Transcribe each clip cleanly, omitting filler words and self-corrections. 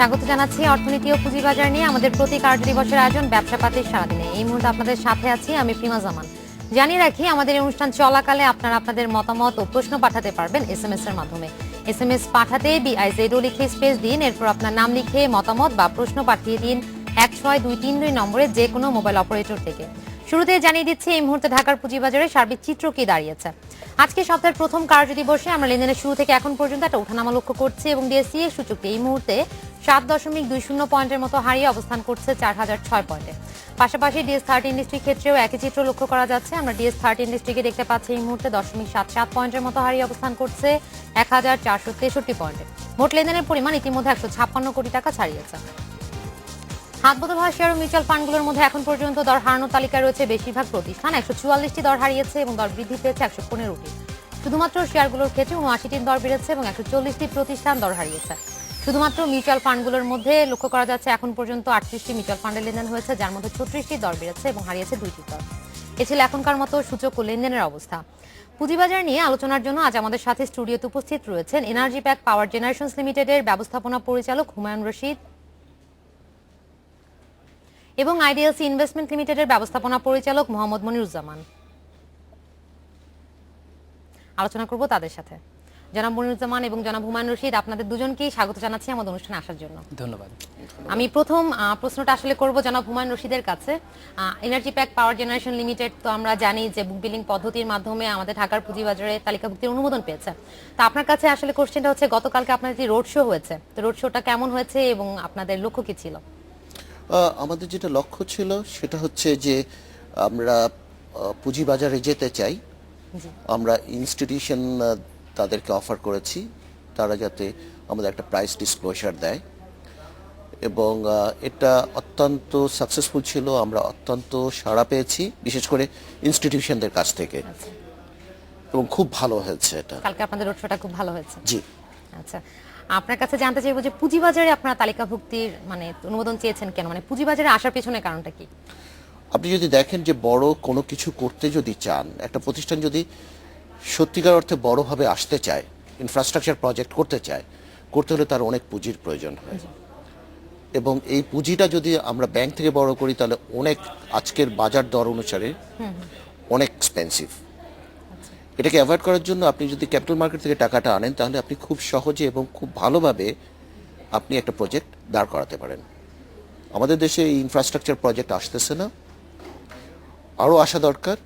স্বাগত জানাচ্ছি অর্থনীতি ও পুঁজিবাজার নিয়ে আমাদের প্রতি কার্য দিবসের আয়োজন ব্যবসাপাতির সারাদিনে। এই মুহূর্তে আপনাদের সাথে আছি আমি প্রিমা জামান। জানিয়ে রাখি, আমাদের এই অনুষ্ঠান চলাকালে আপনারা আপনাদের মতামত ও প্রশ্ন পাঠাতে পারবেন এসএমএস এর মাধ্যমে। এসএমএস পাঠাতে BIZO লিখে স্পেস দিন, এরপর আপনার নাম লিখে মতামত বা প্রশ্ন পাঠিয়ে দিন 16232 নম্বরে যে কোনো মোবাইল অপারেটর থেকে। শুরুতে জানিয়ে দিচ্ছি এই মুহূর্তে ঢাকার পুঁজিবাজারে সার্বিক চিত্র কি দাঁড়িয়েছে। আজকে সপ্তাহের প্রথম কার্যদিবসে আমরা লেনদেনের শুরু থেকে এখন পর্যন্ত একটা ওঠানামা লক্ষ্য করছি এবং ডিএসসি সূচকটি এই মুহূর্তে 7.20 পয়েন্টের মতো হারিয়ে অবস্থান করছে 4006 পয়েন্টে। পাশাপাশি DS30 ইন্ডাস্ট্রির ক্ষেত্রেও একই চিত্র লক্ষ্য করা যাচ্ছে। আমরা DS30 ইন্ডাস্ট্রিকে দেখতে পাচ্ছি এই মুহূর্তে 0.77 পয়েন্টের মতো হারিয়ে অবস্থান করছে 1463 পয়েন্টে। মোট লেনদেনের পরিমাণ ইতিমধ্যে 156 কোটি টাকা ছাড়িয়েছে। হাতবদল হওয়া শেয়ার ও মিউচুয়াল ফান্ডগুলোর মধ্যে এখন পর্যন্ত দর হারানোর তালিকায় রয়েছে বেশিরভাগ প্রতিষ্ঠান। 144টি দর হারিয়েছে এবং দর বৃদ্ধি পেয়েছে 115টি। শুধুমাত্র শেয়ারগুলোর ক্ষেত্রে 79টির দর বেড়েছে এবং 140টি প্রতিষ্ঠান দর হারিয়েছে। শুধুমাত্র মিউচুয়াল ফান্ডগুলোর মধ্যে লক্ষ্য করা যাচ্ছে এখন পর্যন্ত 38টি মিউচুয়াল ফান্ডের লেনদেন হয়েছে, যার মধ্যে 36টি দর বেড়েছে এবং হারিয়েছে 2টি দর। এ ছিল এখনকার মতো সূচক ও লেনদেনের অবস্থা। পুঁজিবাজার নিয়ে আলোচনার জন্য আজ আমাদের সাথে স্টুডিওতে উপস্থিত রয়েছেন এনার্জি প্যাক পাওয়ার জেনারেশনস লিমিটেডের ব্যবস্থাপনা পরিচালক হুমায়ুন রশিদ এবং আইডিএলসি ইনভেস্টমেন্ট লিমিটেডের ব্যবস্থাপনা পরিচালক মোহাম্মদ মনিরুজ্জামান। আলোচনা করব তাদের সাথে। জনাব মনিরুজ্জামান এবং জনাব হুমায়ুন রশিদ, আপনাদের দুজনকেই স্বাগত জানাচ্ছি আমাদের অনুষ্ঠানে আসার জন্য। ধন্যবাদ। আমি প্রথম প্রশ্নটা আসলে করব জনাব হুমায়ুন রশিদের কাছে। এনার্জি প্যাক পাওয়ার জেনারেশন লিমিটেড তো আমরা জানি যে বুক বিলিং পদ্ধতির মাধ্যমে আমাদের ঢাকার পুঁজিবাজারে তালিকাভুক্তির অনুমোদন পেয়েছে। তো আপনার কাছে আসলে কোশ্চেনটা হচ্ছে, গতকালকে আপনাদের যে রোড শো হয়েছে, তো রোড শোটা কেমন হয়েছে এবং আপনাদের লক্ষ্য কি ছিল? আমাদের যেটা লক্ষ্য ছিল সেটা হচ্ছে যে আমরা পুঁজিবাজারে যেতে চাই। আমরা ইনস্টিটিউশন তাদেরকে অফার করেছি তারা যাতে আমাদের একটা প্রাইস ডিসক্লোজার দেয় এবং এটা অত্যন্ত সাকসেসফুল ছিল। আমরা অত্যন্ত সাড়া পেয়েছি বিশেষ করে ইনস্টিটিউশনদের কাছ থেকে এবং খুব ভালো হয়েছে এটা। কালকে আপনাদের রোড শোটা খুব ভালো হয়েছে। জি আচ্ছা, আপনার কাছে জানতে চাইবো যে পুঁজিবাজারে আপনারা তালিকাভুক্তির অনুমোদন চেয়েছেন কেন? পুঁজিবাজারে আসার পেছনে কারণটা কি? আপনি যদি দেখেন যে বড় কোনো কিছু করতে যদি চান, একটা প্রতিষ্ঠান যদি সত্যিকার অর্থে বড়ভাবে আসতে চায়, ইনফ্রাস্ট্রাকচার প্রজেক্ট করতে চায়, করতে হলে তার অনেক পুঁজির প্রয়োজন হয় এবং এই পুঁজিটা যদি আমরা ব্যাংক থেকে বড় করি তাহলে অনেক আজকের বাজার দর অনুসারে অনেক এক্সপেন্সিভ। এটাকে অ্যাভয়েড করার জন্য আপনি যদি ক্যাপিটাল মার্কেট থেকে টাকাটা আনেন তাহলে আপনি খুব সহজে এবং খুব ভালোভাবে আপনি একটা প্রজেক্ট দাঁড় করাতে পারেন। আমাদের দেশে এই ইনফ্রাস্ট্রাকচার প্রজেক্ট আসতেছে না, আরও আসা দরকার।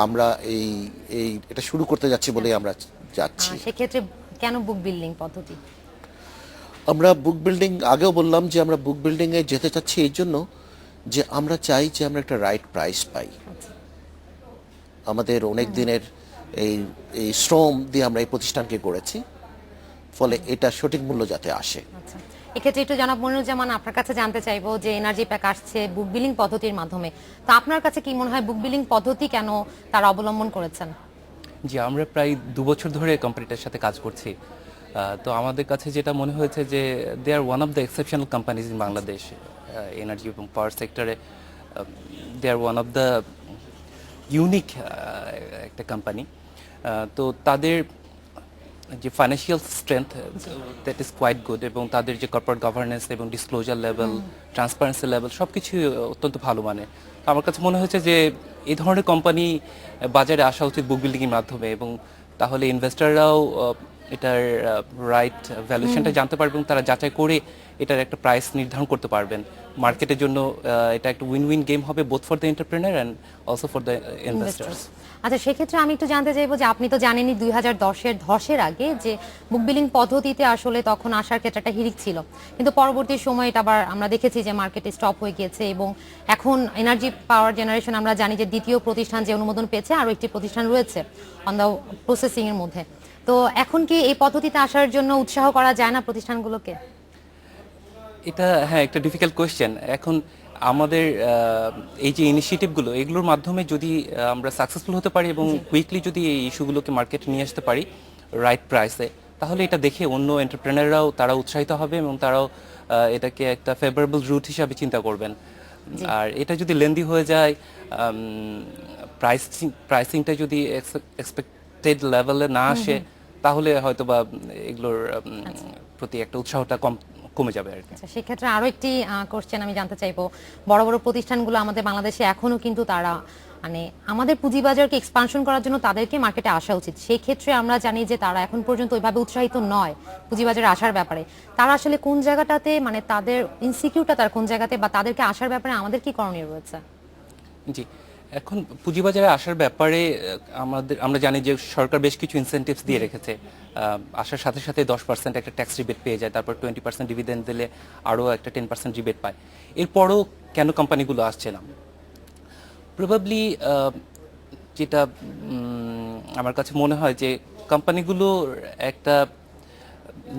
আমরা এটা শুরু করতে যাচ্ছি বলেই আমরা যাচ্ছি। সেক্ষেত্রে কেন বুক বিল্ডিং পদ্ধতি? আমরা বুক বিল্ডিং আগেও বললাম যে আমরা বুক বিল্ডিংয়ে যেতে চাচ্ছি এই জন্য যে আমরা চাই যে আমরা একটা রাইট প্রাইস পাই। আমাদের অনেক দিনের এই শ্রম দিয়ে আমরা এই প্রতিষ্ঠানকে গড়েছি, ফলে এটা সঠিক মূল্য যাতে আসে। এক্ষেত্রে একটু জনাব মনিরুজ্জামান, আপনার কাছে জানতে চাইবো যে এনার্জি প্যাক আসছে বুক বিলিং পদ্ধতির মাধ্যমে, তো আপনার কাছে কি মনে হয় বুক বিলিং পদ্ধতি কেন তারা অবলম্বন করেছেন? জি, আমরা প্রায় 2 বছর ধরে কোম্পানিটার সাথে কাজ করছি। তো আমাদের কাছে যেটা মনে হয়েছে যে they are one of the exceptional companies in Bangladesh energy এবং পাওয়ার সেক্টরে। They are one of the unique একটা কোম্পানি। তো তাদের যে financial strength that is quite good এবং তাদের যে কর্পোরেট গভর্নেন্স এবং ডিসক্লোজার লেভেল, ট্রান্সপারেন্সি লেভেল সব কিছুই অত্যন্ত ভালো। আমার কাছে মনে হয়েছে যে এই ধরনের কোম্পানি বাজারে আসা উচিত বুক বিল্ডিংয়ের মাধ্যমে, এবং তাহলে ইনভেস্টররাও এটার রাইট ভ্যালুয়েশনটা জানতে পারবে এবং তারা যাচাই করে এটার একটা প্রাইস নির্ধারণ করতে পারবেন। মার্কেটের জন্য এটা একটা উইন উইন গেম হবে, both for the entrepreneur and also for the investors. আচ্ছা, সেক্ষেত্রে আমি একটু জানতে চাইবো যে আপনি তো জানেনই 2010-এর ধসের আগে যে বুক বিলিং পদ্ধতিতে আসলে তখন আসার ক্ষেত্রে একটা হিড়িক ছিল, কিন্তু পরবর্তী সময়ে এটা আবার আমরা দেখেছি যে মার্কেটে স্টপ হয়ে গিয়েছে এবং এখন এনার্জি পাওয়ার জেনারেশন আমরা জানি যে দ্বিতীয় প্রতিষ্ঠান যে অনুমোদন পেয়েছে, আরও একটি প্রতিষ্ঠান রয়েছে অন দ্য প্রসেসিং এর মধ্যে। তো এখন কি এই পদ্ধতিতে আসার জন্য উৎসাহ করা যায় না প্রতিষ্ঠানগুলোকে? এটা একটা ডিফিকাল্ট কোয়েশ্চেন। এখন আমাদের এই যে ইনিশিয়েটিভগুলো, এগুলোর মাধ্যমে যদি আমরা সাকসেসফুল হতে পারি এবং কুইকলি যদি এই ইস্যুগুলোকে মার্কেটে নিয়ে আসতে পারি রাইট প্রাইসে, তাহলে এটা দেখে অন্য এন্টারপ্রেনাররাও তারা উৎসাহিত হবে এবং তারাও এটাকে একটা ফেভারেবল রুট হিসাবে চিন্তা করবেন। আর এটা যদি লেন্দি হয়ে যায়, প্রাইসিংটা যদি এক্সপেক্টেড লেভেলে না আসে, তাহলে হয়তো বা এগুলোর প্রতি একটা উৎসাহটা কমে যাবে আর কি। আচ্ছা, সেক্ষেত্রে আরো একটি কোশ্চেন আমি জানতে চাইবো, বড় বড় প্রতিষ্ঠানগুলো আমাদের বাংলাদেশে এখনো কিন্তু তারা মানে আমাদের পুঁজিবাজারকে এক্সপানশন করার জন্য তাদেরকে মার্কেটে আসা উচিত, সেই ক্ষেত্রে আমরা জানি যে তারা এখন পর্যন্ত ওইভাবে উৎসাহিত নয় পুঁজিবাজারে আসার ব্যাপারে। তারা আসলে কোন জায়গাটাতে মানে তাদের ইনসিকিউরটা তার কোন জায়গাতে, বা তাদেরকে আসার ব্যাপারে আমাদের কি করণীয় রয়েছে? জি, এখন পুঁজিবাজারে আসার ব্যাপারে আমরা জানি যে সরকার বেশ কিছু ইনসেনটিভস দিয়ে রেখেছে। আসার সাথে সাথে 10% একটা ট্যাক্স রিবেট পেয়ে যায়, তারপর 20% ডিভিডেন্ড দিলে আরও একটা 10% রিবেট পায়। এরপরও কেন কোম্পানিগুলো আসছে না? প্রবাবলি যেটা আমার কাছে মনে হয় যে কোম্পানিগুলো একটা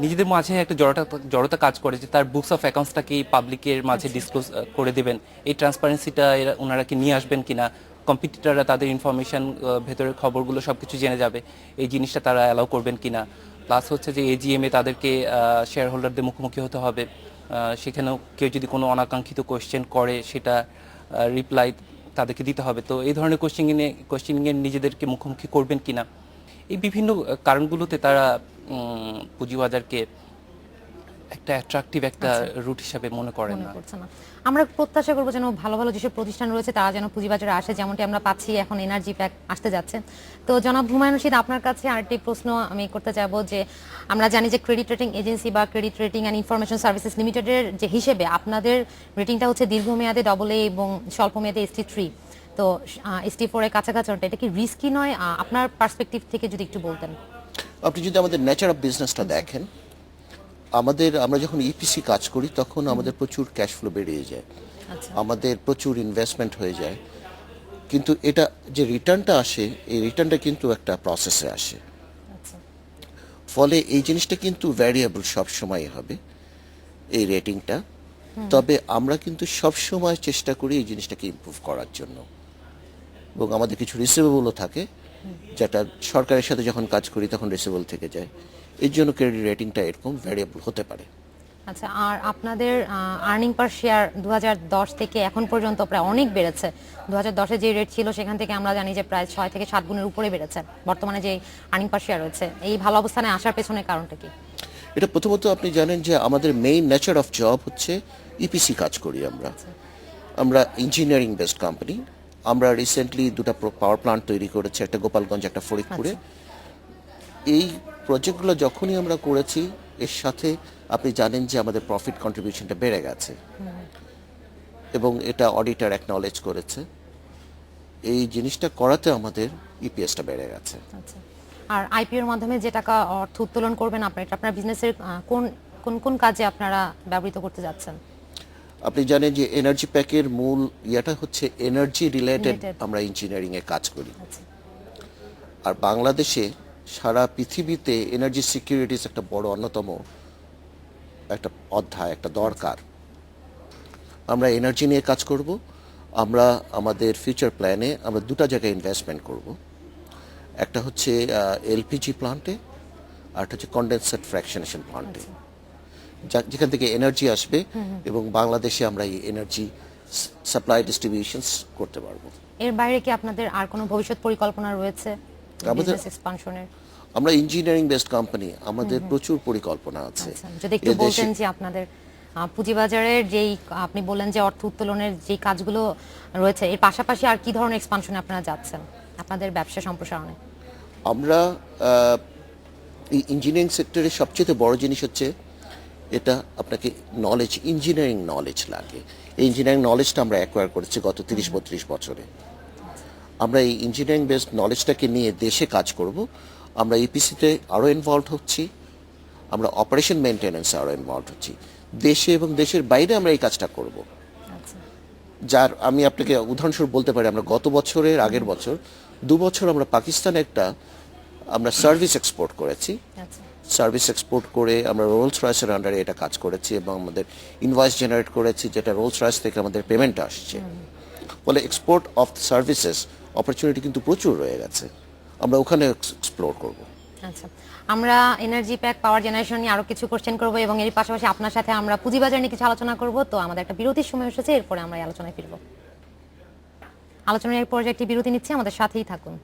নিজেদের মাঝে একটা জড়তা কাজ করে, যে তার বুকস অফ অ্যাকাউন্টসটা কি পাবলিকের মাঝে ডিসক্লোজ করে দেবেন, এই ট্রান্সপারেন্সিটা ওনারা কি নিয়ে আসবেন কিনা, কম্পিটিটররা তাদের ইনফরমেশন ভেতরের খবরগুলো সব কিছু জেনে যাবে, এই জিনিসটা তারা অ্যালাউ করবেন কিনা। প্লাস হচ্ছে যে এজিএমে তাদেরকে শেয়ার হোল্ডারদের মুখোমুখি হতে হবে, সেখানেও কেউ যদি কোনো অনাকাঙ্ক্ষিত কোয়েশ্চেন করে সেটা রিপ্লাই তাদেরকে দিতে হবে। তো এই ধরনের কোয়েশ্চেনিংয়ে নিজেদেরকে মুখোমুখি করবেন কিনা, এই বিভিন্ন কারণগুলোতে তারা পুঁজিবাজারকে একটা অ্যাট্রাকটিভ একটা রুট হিসাবে মনে করেন না। আমরা প্রত্যাশা করবো যেন ভালো ভালো যেসব প্রতিষ্ঠান রয়েছে তারা যেন পুঁজিবাজারে আসে, যেমনটি আমরা পাচ্ছি এখন এনার্জি প্যাক আসতে যাচ্ছে। তো জনাব হুমায়ুন রশিদ, আপনার কাছে আরেকটি প্রশ্ন আমি করতে চাইবো যে আমরা জানি যে ক্রেডিট রেটিং এজেন্সি বা credit rating and information services লিমিটেডের যে হিসেবে আপনাদের রেটিংটা হচ্ছে দীর্ঘমেয়াদে AA এবং স্বল্পমেয়াদে ST3, তো ST4 এর কাছাকাছি, এটা কি রিস্কি নয়? আপনার পার্সপেক্টিভ থেকে যদি একটু বলতেন। আপনি যদি আমাদের নেচার অফ বিজনেসটা দেখেন, আমরা যখন ইপিসি কাজ করি তখন আমাদের প্রচুর ক্যাশ ফ্লো বেরিয়ে যায়, আমাদের প্রচুর ইনভেস্টমেন্ট হয়ে যায়, কিন্তু এটা যে রিটার্নটা আসে এই রিটার্নটা কিন্তু একটা প্রসেসে আসে। ফলে এই জিনিসটা কিন্তু ভ্যারিয়েবল সব সময় হবে এই রেটিংটা। তবে আমরা কিন্তু সব সময় চেষ্টা করি এই জিনিসটাকে ইমপ্রুভ করার জন্য, এবং আমাদের কিছু রিসিভেবলও থাকে, যেটা সরকারের সাথে যখন কাজ করি তখন রিসিভেবল থেকে যায়। এর জন্য ক্রেডিট রেটিংটা এরকম ভ্যারিয়েবল হতে পারে। আচ্ছা, আর আপনাদের আর্নিং পার শেয়ার 2010 থেকে এখন পর্যন্ত প্রায় অনেক বেড়েছে। 2010-এ যে রেট ছিল সেখান থেকে আমরা জানি যে প্রায় 6 থেকে 7 গুণের উপরে বেড়েছে। বর্তমানে যে আর্নিং পার শেয়ার রয়েছে, এই ভালো অবস্থানে আসার পেছনে কারণটা কি? এটা প্রথমত আপনি জানেন যে আমাদের মেইন নেচার অফ জব হচ্ছে ইপিসি কাজ করি আমরা ইঞ্জিনিয়ারিং বেসড কোম্পানি। আমরা রিসেন্টলি 2টা পাওয়ার প্ল্যান্ট তৈরি করেছি, একটা গোপালগঞ্জ, একটা ফরিদপুরে। এই প্রজেক্টগুলো যখনই আমরা করেছি এর সাথে আপনি জানেন যে আমাদের প্রফিট কন্ট্রিবিউশনটা বেড়ে গেছে, এবং এটা অডিটর অ্যাকনলেজ করেছে। এই জিনিসটা করাতে আমাদের ইপিএসটা বেড়ে গেছে। আর আইপিওর মাধ্যমে যে টাকা অর্থ উত্তোলন করবেন আপনার বিজনেসের কোন কোন কোন কাজে আপনারা ব্যবহৃত করতে যাচ্ছেন? আপনি জানেন যে এনার্জি প্যাকের মূল ইয়াটা হচ্ছে এনার্জি রিলেটেড, আমরা ইঞ্জিনিয়ারিং এ কাজ করি। আর বাংলাদেশে সারা পৃথিবীতে এনার্জি সিকিউরিটিস একটা বড় অন্যতম একটা অধ্যায়, একটা দরকার। আমরা এনার্জি নিয়ে কাজ করব। আমরা আমাদের ফিউচার প্ল্যানে আমরা 2টা জায়গায় ইনভেস্টমেন্ট করব। একটা হচ্ছে এলপিজি প্লান্টে, আর একটা হচ্ছে কন্ডেনসেট ফ্র্যাকশনেশন প্লান্টে, যেখান থেকে এনার্জি আসবে এবং বাংলাদেশে আমরা এই এনার্জি সাপ্লাই ডিস্ট্রিবিউশনস করতে পারবো। এর বাইরে কি আপনাদের আর কোনো ভবিষ্যৎ পরিকল্পনা রয়েছে বিজনেস এক্সপানশনের? আমরা ইঞ্জিনিয়ারিং বেসড কোম্পানি, আমাদের প্রচুর পরিকল্পনা আছে। যদি একটু বলতেন যে আপনাদের পুঁজিবাজারের যেই আপনি বললেন যে অর্থ উত্তোলনের যে কাজগুলো রয়েছে, এর পাশাপাশি আর কি ধরনের এক্সপানশনে আপনারা যাচ্ছেন আপনাদের ব্যবসা সম্প্রসারণে? আমরা এই ইঞ্জিনিয়ারিং সেক্টরের সবচেয়ে বড় জিনিস হচ্ছে এটা আপনাকে নলেজ, ইঞ্জিনিয়ারিং নলেজ লাগে। এই ইঞ্জিনিয়ারিং নলেজটা আমরা অ্যাকোয়ার করেছি গত 30-32 বছরে। আমরা এই ইঞ্জিনিয়ারিং বেসড নলেজটাকে নিয়ে দেশে কাজ করব। আমরা ইপিসিতে আরও ইনভলভ হচ্ছি, আমরা অপারেশন মেনটেন্যান্সে আরও ইনভলভ হচ্ছি। দেশে এবং দেশের বাইরে আমরা এই কাজটা করব। যার আমি আপনাকে উদাহরণস্বরূপ বলতে পারি, আমরা গত বছরের আগের বছর 2 বছর আমরা পাকিস্তানে আমরা সার্ভিস এক্সপোর্ট করেছি। সার্ভিস এক্সপোর্ট করে আমরা রোলস রয়েসের আন্ডারে এটা কাজ করেছি এবং আমাদের ইনভয়েস জেনারেট করেছি, যেটা রোলস রয়েস থেকে আমাদের পেমেন্ট আসছে। ফলে এক্সপোর্ট অফ সার্ভিসেস অপরচুনিটি কিন্তু প্রচুর রয়ে গেছে, আমরা ওখানে এক্সপ্লোর করব। আচ্ছা, আমরা এনার্জি প্যাক পাওয়ার জেনারেশন নিয়ে আরো কিছু কোশ্চেন করব এবং এর পাশাপাশি আপনার সাথে আমরা পুঁজিবাজার নিয়ে কিছু আলোচনা করব। তো আমাদের একটা বিরতির সময় এসেছে, এরপরে আমরা এই আলোচনায় ফিরব। আলোচনার পর্যায়ে একটি বিরতি নিচ্ছি, আমাদের সাথেই থাকুন।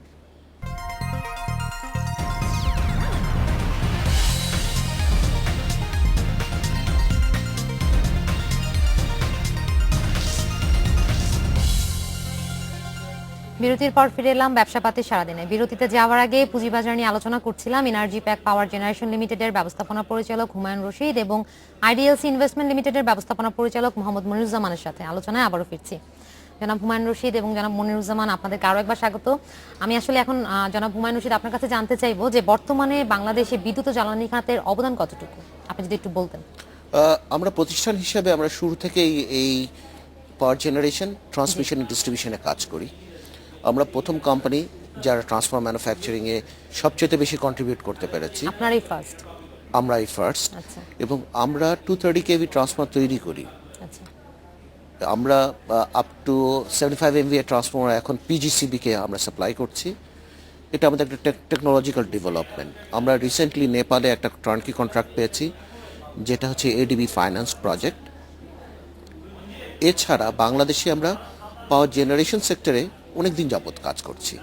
বিরতির পর ফিরে এলাম ব্যবসাপাতির সারাদিনে। বিরতিতে যাওয়ার আগে পুঁজিবাজার নিয়ে আলোচনা করছিলাম এনার্জি প্যাক পাওয়ার জেনারেশন লিমিটেডের ব্যবস্থাপনা পরিচালক হুমায়ুন রশিদ এবং আইডিএলসি ইনভেস্টমেন্ট লিমিটেডের ব্যবস্থাপনা পরিচালক মোহাম্মদ মনিরুজ্জামানের সাথে। আলোচনায় আবারও ফিরছি। জনাব হুমায়ুন রশিদ এবং জনাব মনিরুজ্জামান, আপনাদেরকে আরও একবার স্বাগত। আমি আসলে এখন জনাব হুমায়ুন রশিদ আপনার কাছে জানতে চাইবো যে বর্তমানে বাংলাদেশে বিদ্যুৎ ও জ্বালানি খাতের অবদান কতটুকু, আপনি যদি একটু বলতেন। আমরা প্রতিষ্ঠান হিসেবে আমরা শুরু থেকেই এই পাওয়ার জেনারেশন, ট্রান্সমিশন, ডিস্ট্রিবিউশনে কাজ করি। আমরা প্রথম কোম্পানি যারা ট্রান্সফর্মার ম্যানুফ্যাকচারিংয়ে সবচেয়ে বেশি কন্ট্রিবিউট করতে পেরেছি। আপনারই ফার্স্ট? আমরাই ফার্স্ট। আচ্ছা এবং আমরা 230 কেভি ট্রান্সফর্মার তৈরি করি। আচ্ছা আমরা আপ টু 75 এমভিএ ট্রান্সফর্মার এখন পিজিসিবিকে আমরা সাপ্লাই করছি। এটা আমাদের একটা টেকনোলজিক্যাল ডেভেলপমেন্ট। আমরা রিসেন্টলি নেপালে একটা টার্নকি কন্ট্রাক্ট পেয়েছি, যেটা হচ্ছে এডিবি ফাইন্যান্স প্রজেক্ট। এছাড়া বাংলাদেশে আমরা পাওয়ার জেনারেশন সেক্টরে অনেক দিন যাবত কাজ করছি।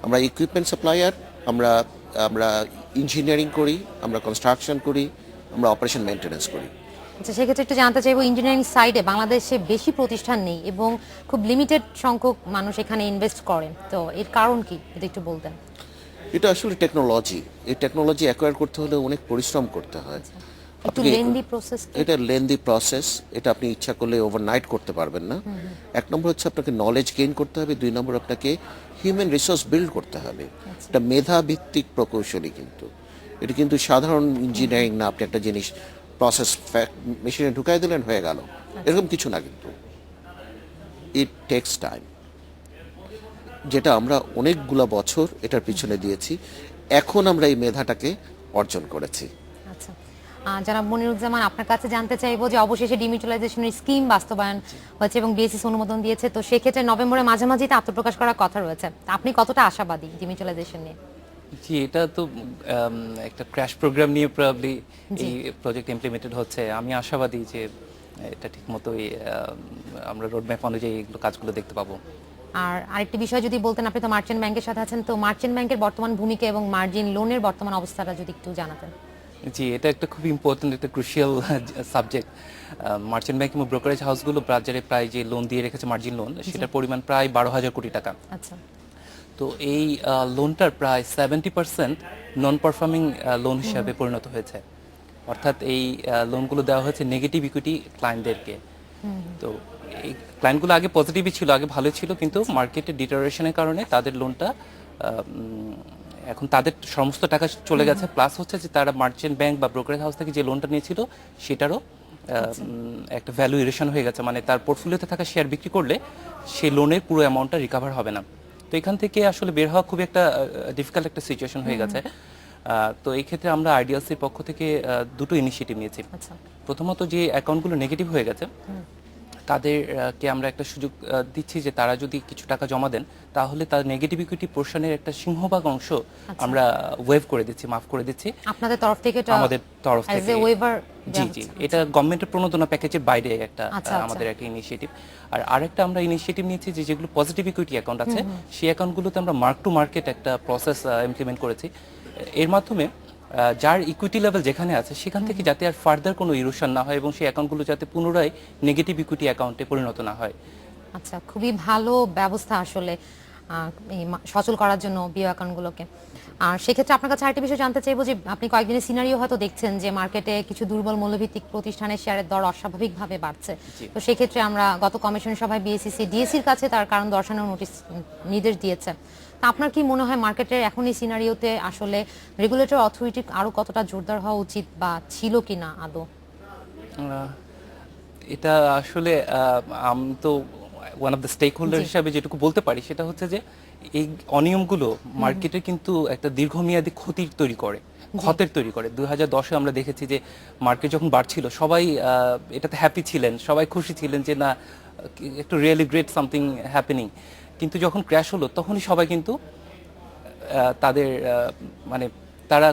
আমরা ইকুইপমেন্ট সাপ্লায়ার, আমরা আমরা ইঞ্জিনিয়ারিং করি, আমরা কনস্ট্রাকশন করি, আমরা অপারেশন মেইনটেনেন্স করি। আচ্ছা, সেক্ষেত্রে একটু জানতে চাইবো, ইঞ্জিনিয়ারিং সাইডে বাংলাদেশে বেশি প্রতিষ্ঠান নেই এবং খুব লিমিটেড সংখ্যক মানুষ এখানে ইনভেস্ট করেন, তো এর কারণ কি যদি একটু বলতেন। এটা আসলে টেকনোলজি। এই টেকনোলজি অ্যাকোয়ার করতে হলে অনেক পরিশ্রম করতে হয়। একটু লেন্দি প্রসেস। এটা লেন্দি প্রসেস। এটা আপনি ইচ্ছা করলে ওভারনাইট করতে পারবেন না। এক নম্বর হচ্ছে আপনাকে নলেজ গেইন করতে হবে, দুই নম্বর আপনাকে হিউম্যান রিসোর্স বিল্ড করতে হবে। এটা মেধা ভিত্তিক প্রকৌশলী, কিন্তু এটা কিন্তু সাধারণ ইঞ্জিনিয়ারিং না। আপনি একটা জিনিস প্রসেস মেশিনে ঢুকাই দিলেন, হয়ে গেল, এরকম কিছু না। কিন্তু ইট টেক্স টাইম, যেটা আমরা অনেকগুলো বছর এটার পিছনে দিয়েছি। এখন আমরা এই মেধাটাকে অর্জন করেছি। আচ্ছা, জনাব মনিরুজ্জামান, আপনার কাছে জানতে চাইবো যে অবশেষে ডিমিউচুয়ালাইজেশনের স্কিম বাস্তবায়ন হয়েছে এবং বিএসিসি অনুমোদন দিয়েছে, তো সেক্ষেত্রে নভেম্বরের মাঝামাঝিতে আত্মপ্রকাশ করার কথা রয়েছে। আপনি কতটা আশাবাদী ডিমিউচুয়ালাইজেশন নিয়ে? জি, এটা তো একটা ক্র্যাশ প্রোগ্রাম নিয়ে প্রবাবলি এই প্রজেক্ট ইমপ্লিমেন্টেড হচ্ছে। আমি আশাবাদী যে এটা ঠিক মতোই আমরা রোডম্যাপ অনুযায়ী এগুলো কাজগুলো দেখতে পাবো। আর আরেকটি বিষয় যদি বলতেন, আপনি তো মার্চেন্ট ব্যাংকের সাথে আছেন, তো মার্চেন্ট ব্যাংকের বর্তমান ভূমিকা এবং মার্জিন লোনের বর্তমান অবস্থাটা যদি একটু জানাতেন। জি, এটা একটা খুব ইম্পর্টেন্ট, একটা ক্রুশিয়াল সাবজেক্ট। মার্চেন্ট ব্যাংক এবং ব্রোকারেজ হাউসগুলো বাজারে প্রায় যে লোন দিয়ে রেখেছে মার্জিন লোন, সেটার পরিমাণ প্রায় 12,000 কোটি টাকা। আচ্ছা, তো এই লোনটার প্রায় 70% নন পারফর্মিং লোন হিসাবে পরিণত হয়েছে। অর্থাৎ এই লোনগুলো দেওয়া হয়েছে নেগেটিভ ইকুইটি ক্লায়েন্টদেরকে। তো এই ক্লায়েন্টগুলো আগে পজিটিভই ছিল, আগে ভালো ছিল, কিন্তু মার্কেটের ডিটারেশনের কারণে তাদের লোনটা এখন তাদের সমস্ত টাকা চলে গেছে। প্লাস হচ্ছে যে তারা মার্চেন্ট ব্যাংক বা ব্রোকারেজ হাউস থেকে যে লোনটা নিয়েছিল সেটারও একটা ভ্যালুয়েশন হয়ে গেছে, মানে তার পোর্টফোলিওতে থাকা শেয়ার বিক্রি করলে সেই লোনের পুরো অ্যামাউন্টটা রিকভার হবে না। তো এখান থেকে আসলে বের হওয়া খুব একটা ডিফিকাল্ট একটা সিচুয়েশন হয়ে গেছে। তো এই ক্ষেত্রে আমরা আইডিএলসির পক্ষ থেকে দুটো ইনিশিয়েটিভ নিয়েছি। প্রথমত, যে অ্যাকাউন্টগুলো নেগেটিভ হয়ে গেছে তাদেরকে আমরা একটা সুযোগ দিচ্ছি যে তারা যদি কিছু টাকা জমা দেন তাহলে তার নেগেটিভ ইকুইটি পোর্শনের একটা সিংহভাগ অংশ আমরা ওয়েভ করে দিচ্ছি, মাফ করে দিচ্ছি আপনাদের তরফ থেকে। আমাদের তরফ থেকে জি জি, এটা গভর্নমেন্টের প্রণোদনা প্যাকেজের বাইরে একটা আমাদের একটা ইনিশিয়েটিভ। আর আরেকটা আমরা ইনিশিয়েটিভ নিয়েছি যে যেগুলো পজিটিভ ইকুইটি অ্যাকাউন্ট আছে সেই অ্যাকাউন্টগুলোতে আমরা মার্ক টু মার্কেট একটা প্রসেস ইমপ্লিমেন্ট করেছি। এর মাধ্যমে যার ইকুইটি লেভেল যেখানে আছে সেখান থেকে যাতে আর ফার্দার কোনো ইরোশন না হয় এবং সেই অ্যাকাউন্টগুলো যাতে পুনরায় নেগেটিভ ইকুইটি অ্যাকাউন্টে পরিণত না হয়। আচ্ছা, খুবই ভালো ব্যবস্থা আসলে এই সচল করার জন্য বিও অ্যাকাউন্টগুলোকে। আর সেক্ষেত্রে আপনার কাছে আরেকটি বিষয় জানতে চাইবো যে আপনি কয়েকদিনের সিনারিও হয়তো দেখছেন যে মার্কেটে কিছু দুর্বল মূল্যভিত্তিক প্রতিষ্ঠানের শেয়ারের দর অস্বাভাবিকভাবে বাড়ছে। তো সেক্ষেত্রে আমরা গত কমিশন সভায় বিএসিসি ডিএসির কাছে তার কারণ দর্শানোর নির্দেশ দিয়েছে। তা আপনার কি মনে হয় মার্কেটের এখন এই সিনারিওতে আসলে রেগুলেটর অথরিটি আরো কতটা জোরদার হওয়া উচিত বা ছিল কিনা আদৌ? এটা আসলে আমি তো one of the stakeholder হিসাবে যেটুকু বলতে পারি সেটা হচ্ছে যে এই অনিয়মগুলো মার্কেটে কিন্তু একটা দীর্ঘমেয়াদী ক্ষতির তৈরি করে, ক্ষতের তৈরি করে। 2010-এ আমরা দেখেছি যে মার্কেট যখন বাড়ছিল সবাই এটাতে হ্যাপি ছিলেন, সবাই খুশি ছিলেন যে না একটু রিয়েলি গ্রেট সামথিং হ্যাপেনিং। কিন্তু যখন ক্র্যাশ হলো তখনই সবাই কিন্তু তাদের মানে তারা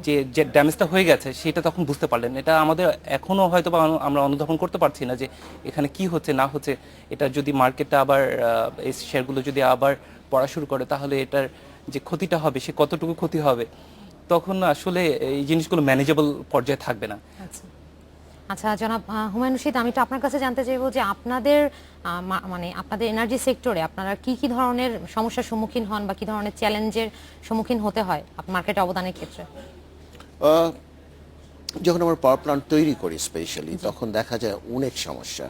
যে ড্যামেজটা হয়ে গেছে সেটা তখন বুঝতে পারলেন। এটা আমাদের এখনো হয়তো বা আমরা অনুধাবন করতে পারছি না যে এখানে কি হচ্ছে না হচ্ছে। এটা যদি মার্কেটটা আবার এই শেয়ারগুলো যদি আবার পড়া শুরু করে তাহলে এটার যে ক্ষতিটা হবে সে কতটুকু ক্ষতি হবে, তখন আসলে এই জিনিসগুলো ম্যানেজেবল পর্যায়ে থাকবে না। আচ্ছা, আচ্ছা জনাব হুমায়ুন রশিদ, আমি তো আপনার কাছে জানতে চাইবো যে আপনাদের মানে আপনাদের এনার্জি সেক্টরে আপনারা কি কি ধরনের সমস্যার সম্মুখীন হন বা কি ধরনের চ্যালেঞ্জের সম্মুখীন হতে হয় মার্কেটে অবদানের ক্ষেত্রে? আহ, যখন আমরা পাওয়ার প্ল্যান্ট তৈরি করি স্পেশালি, তখন দেখা যায় অনেক সমস্যা,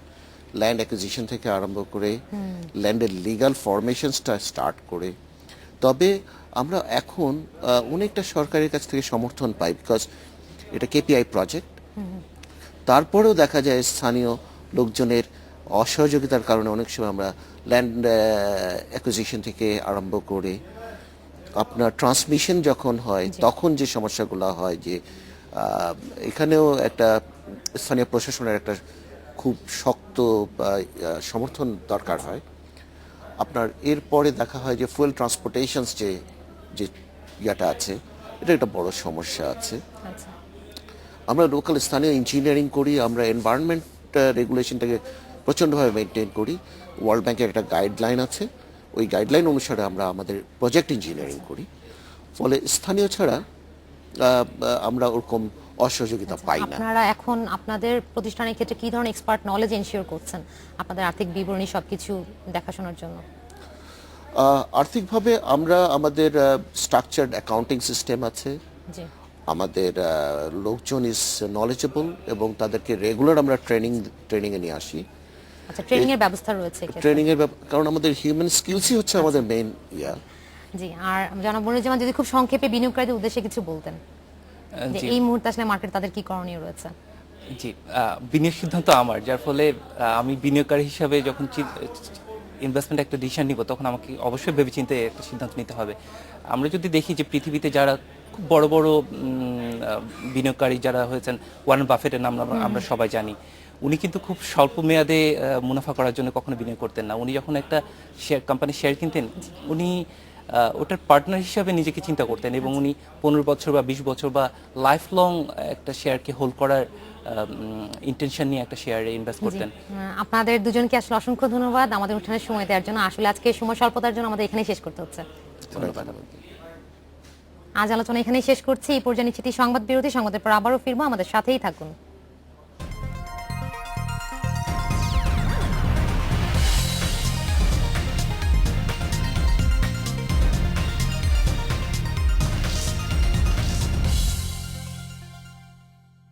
ল্যান্ড অ্যাকুইজিশন থেকে আরম্ভ করে ল্যান্ডের লিগ্যাল ফরমেশনসটা স্টার্ট করে। তবে আমরা এখন অনেকটা সরকারের কাছ থেকে সমর্থন পাই, বিকজ এটা কেপিআই প্রজেক্ট। তারপরেও দেখা যায় স্থানীয় লোকজনের অসহযোগিতার কারণে অনেক সময় আমরা ল্যান্ড অ্যাকুইজিশন থেকে আরম্ভ করে আপনার ট্রান্সমিশন যখন হয় তখন যে সমস্যাগুলো হয়, যে এখানেও একটা স্থানীয় প্রশাসনের একটা খুব শক্ত সমর্থন দরকার হয়। আপনার এরপরে দেখা হয় যে ফুয়েল ট্রান্সপোর্টেশনস যে যে ইয়াটা আছে, এটা একটা বড় সমস্যা আছে। আচ্ছা, আমরা লোকাল স্থানীয় ইঞ্জিনিয়ারিং করি, আমরা এনভায়রনমেন্ট রেগুলেশনটাকে প্রচণ্ডভাবে মেনটেন করি। ওয়ার্ল্ড ব্যাংকের একটা গাইডলাইন আছে, ওই গাইডলাইন অনুসারে আমরা আমাদের প্রজেক্ট ইঞ্জিনিয়ারিং করি। ফলে স্থানীয় ছাড়া আমরা ওরকম অসহযোগিতা পাই না। আপনারা এখন আপনাদের প্রতিষ্ঠানের ক্ষেত্রে কি ধরনের এক্সপার্ট নলেজ এনশিওর করছেন আপনাদের আর্থিক বিবরণী সবকিছু দেখাশোনার জন্য? আর্থিকভাবে আমরা আমাদের স্ট্রাকচার্ড অ্যাকাউন্টিং সিস্টেম আছে, জি, আমাদের লোকজন ইজ নলেজেবল এবং তাদেরকে রেগুলার আমরা ট্রেনিংয়ে নিয়ে আসি। আচ্ছা, ট্রেনিং এর ব্যবস্থা রয়েছে এক্ষেত্রে? কারণ আমাদের হিউম্যান স্কিলসই হচ্ছে আমাদের মেইন ইয়া। জি, আর জনাব মনিরুজ্জামান যদি খুব সংক্ষেপে বিনিয়োগকারীদের উদ্দেশ্যে কিছু বলতেন যে জি এই মুহূর্তে আসলে মার্কেট তাদের কি করণীয় রয়েছে? জি বিনিয়োগ সিদ্ধান্ত আমার, যার ফলে আমি বিনিয়োগকারী হিসাবে যখন ইনভেস্টমেন্ট একটা ডিসিশন নিব, তখন আমাকে অবশ্যই ভেবেচিন্তে একটা সিদ্ধান্ত নিতে হবে। আমরা যদি দেখি যে পৃথিবীতে যারা খুব বড় বড় বিনিয়োগকারী যারা হয়েছেন, ওয়ারেন বাফেটের নাম আমরা সবাই জানি। উনি কিন্তু খুব স্বল্প মেয়াদে মুনাফা করার জন্য কখনো বিনিয়োগ করতেন না। উনি যখন একটা কোম্পানির শেয়ার কিনতেন, উনি ওটার পার্টনার হিসাবে নিজেকে চিন্তা করতেন এবং উনি 15 বছর বা 20 বছর বা লাইফ লং একটা শেয়ারকে হোল্ড করার ইন্টেনশন নিয়ে একটা শেয়ারে ইনভেস্ট করতেন। আপনাদের দুজনকে আসলে অসংখ্য ধন্যবাদ আমাদের অনুষ্ঠানের সময় দেওয়ার জন্য। আসলে আজকে সময় স্বল্পতার জন্য আমাদের এখানেই শেষ করতে হচ্ছে। ধন্যবাদ। আজ আলোচনা এখানেই শেষ করছি। এই পর্যায়ে নিচ্ছি সংবাদ বিরতি। সংবাদের পর আবারও ফিরবো, আমাদের সাথেই থাকুন।